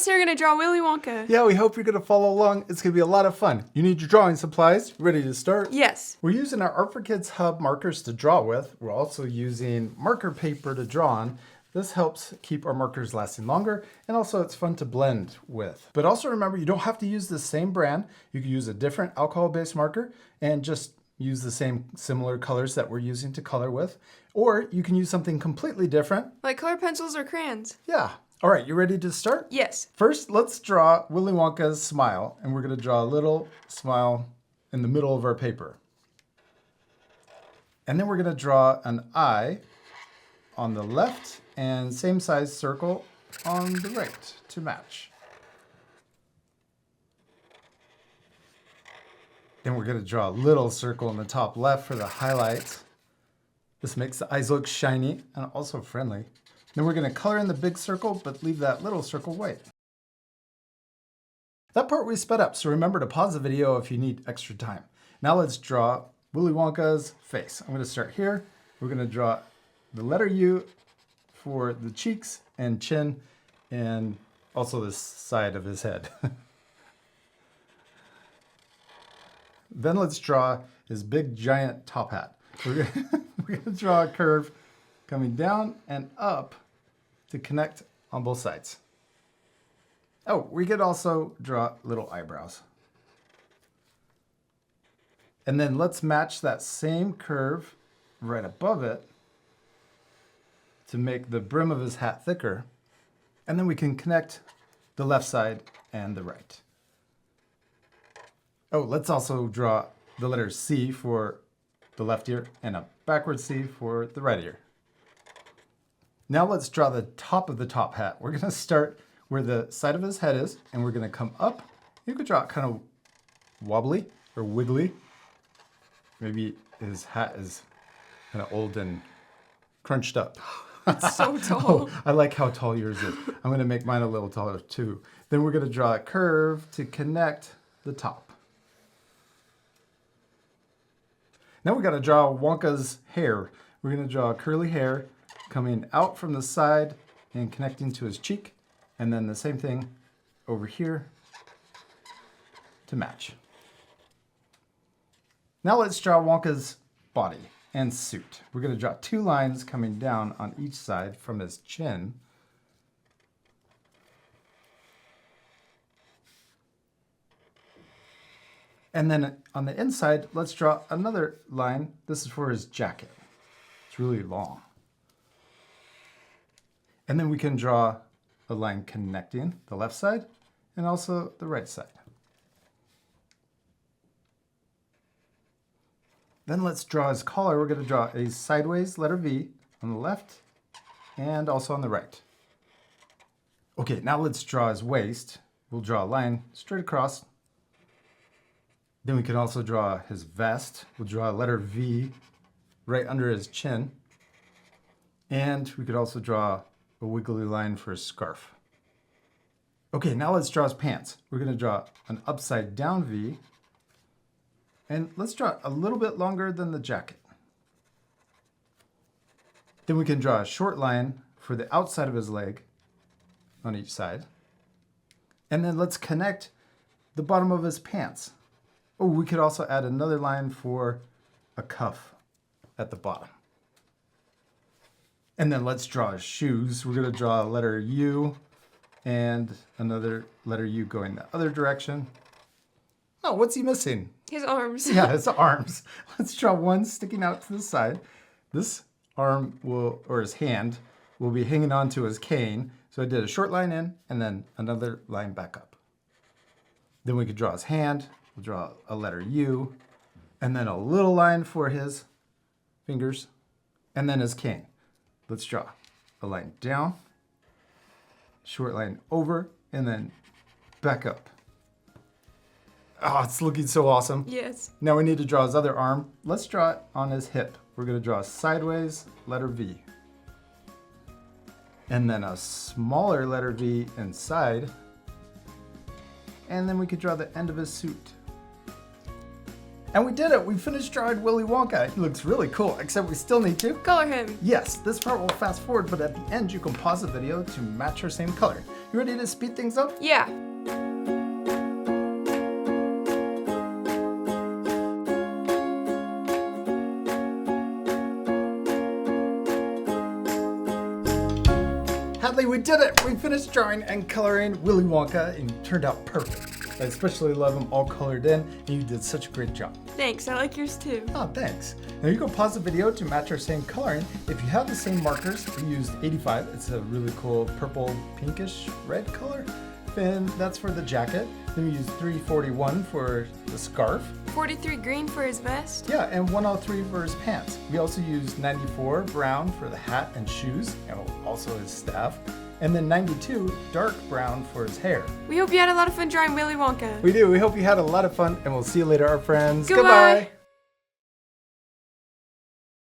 guys, here we're going to draw Willy Wonka. Yeah, we hope you're going to follow along. It's going to be a lot of fun. You need your drawing supplies. Ready to start? Yes. We're using our Art for Kids Hub markers to draw with. We're also using marker paper to draw on. This helps keep our markers lasting longer, and also it's fun to blend with. But also remember, you don't have to use the same brand. You can use a different alcohol-based marker and just use the same similar colors that we're using to color with. Or you can use something completely different. Like color pencils or crayons. Yeah. All right, you ready to start? Yes. First, let's draw Willy Wonka's smile, and we're going to draw a little smile in the middle of our paper. And then we're going to draw an eye on the left and same size circle on the right to match. Then we're going to draw a little circle in the top left for the highlights. This makes the eyes look shiny and also friendly. Then we're going to color in the big circle, but leave that little circle white. That part we sped up, so remember to pause the video if you need extra time. Now let's draw Willy Wonka's face. I'm going to start here. We're going to draw the letter U for the cheeks and chin, and also the side of his head. Then let's draw his big giant top hat. We're going to draw a curve coming down and up to connect on both sides. Oh, we could also draw little eyebrows. And then let's match that same curve right above it to make the brim of his hat thicker. And then we can connect the left side and the right. Oh, let's also draw the letter C for the left ear and a backward C for the right ear. Now let's draw the top of the top hat. We're going to start where the side of his head is, and we're going to come up. You could draw it kind of wobbly or wiggly. Maybe his hat is kind of old and crunched up. It's so tall. Oh, I like how tall yours is. I'm going to make mine a little taller too. Then we're going to draw a curve to connect the top. Now we got to draw Wonka's hair. We're going to draw curly hair coming out from the side and connecting to his cheek. And then the same thing over here to match. Now let's draw Wonka's body and suit. We're going to draw two lines coming down on each side from his chin. And then on the inside, let's draw another line. This is for his jacket. It's really long. And then we can draw a line connecting the left side and also the right side. Then let's draw his collar. We're going to draw a sideways letter V on the left and also on the right. Okay, now let's draw his waist. We'll draw a line straight across. Then we can also draw his vest. We'll draw a letter V right under his chin. And we could also draw a wiggly line for his scarf. Okay, now let's draw his pants. We're going to draw an upside down V. And let's draw a little bit longer than the jacket. Then we can draw a short line for the outside of his leg on each side. And then let's connect the bottom of his pants. Oh, we could also add another line for a cuff at the bottom. And then let's draw his shoes. We're going to draw a letter U and another letter U going the other direction. Oh, what's he missing? His arms. Yeah, his arms. Let's draw one sticking out to the side. This arm will, or his hand, will be hanging on to his cane. So I did a short line in and then another line back up. Then we could draw his hand. We'll draw a letter U and then a little line for his fingers and then his cane. Let's draw a line down, short line over, and then back up. Oh, it's looking so awesome. Yes. Now we need to draw his other arm. Let's draw it on his hip. We're going to draw a sideways letter V. And then a smaller letter V inside. And then we could draw the end of his suit. And we did it! We finished drawing Willy Wonka. He looks really cool, except we still need to color him. Yes, this part will fast forward, but at the end you can pause the video to match our same color. You ready to speed things up? Yeah. Hadley, we did it! We finished drawing and coloring Willy Wonka and it turned out perfect. I especially love them all colored in and you did such a great job. Thanks, I like yours too. Oh, thanks. Now you can pause the video to match our same coloring. If you have the same markers, we used 85. It's a really cool purple, pinkish red color. Then that's for the jacket. Then we used 341 for the scarf. 43 green for his vest. Yeah, and 103 for his pants. We also used 94 brown for the hat and shoes, and also his staff. And then 92 dark brown for his hair. We hope you had a lot of fun drawing Willy Wonka. We do. We hope you had a lot of fun, and we'll see you later, our friends. Goodbye.